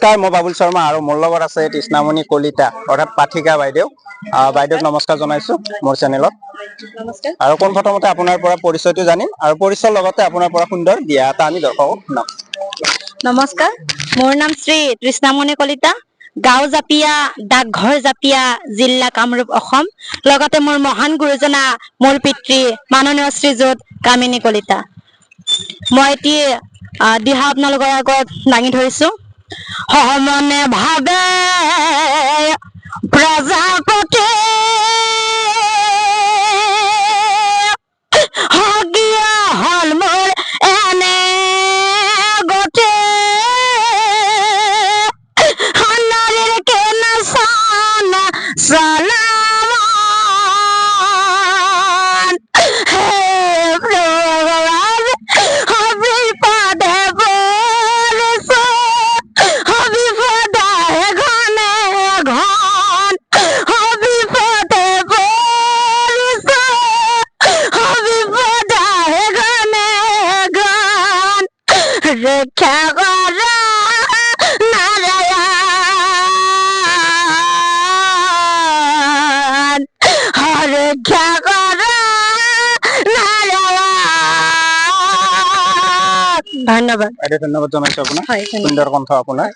নমস্কাৰ, মই বাবুল শৰ্মা আৰু মোৰ লগত আছে তৃষ্ণামণি কলিতা অৰ্থাৎ পাঠিকা বাইদেউ। বাইদেউক নমস্কাৰ জনাইছো মোৰ চেনেলত। নমস্কাৰ। আৰু প্ৰথমতে আপোনাৰ পৰা পৰিচয়টো জানিম আৰু পৰিচয়ৰ লগতে আপোনাৰ পৰা সুন্দৰ দিয়া এটা আমি দৰ্শকক শুনাম। নমস্কাৰ, মোৰ নাম শ্ৰী তৃষ্ণামণি কলিতা, গাঁও জাপিয়া, ডাকঘৰ জাপিয়া, জিলা কামৰূপ, অসম। লগতে মোৰ মহান গুৰুজনা মোৰ পিতৃ মাননীয় শ্ৰীযুত কামিনী কলিতা। মই এতিয়া দিহা আপোনালোকৰ আগত দাঙি ধৰিছো। সহমনে ভাবে প্ৰজাপতি হগিয়া হল মোৰ এনে গতে নাৰীৰ কেনে চানা চালামান হে ভগৱান হবি পদে বলিছো হবি পদাহে ঘনে ঘন হবি পদে বলিছো হবি পদাহে ঘনে ঘন ৰক্ষা কৰা নাৰায়ণ ৰক্ষা কৰা নাৰায়ণ। ধন্যবাদ। ধন্যবাদ জনাইছো আপোনাক, হয়, ধন্যবাদ। সুন্দৰ কণ্ঠ আপোনাৰ।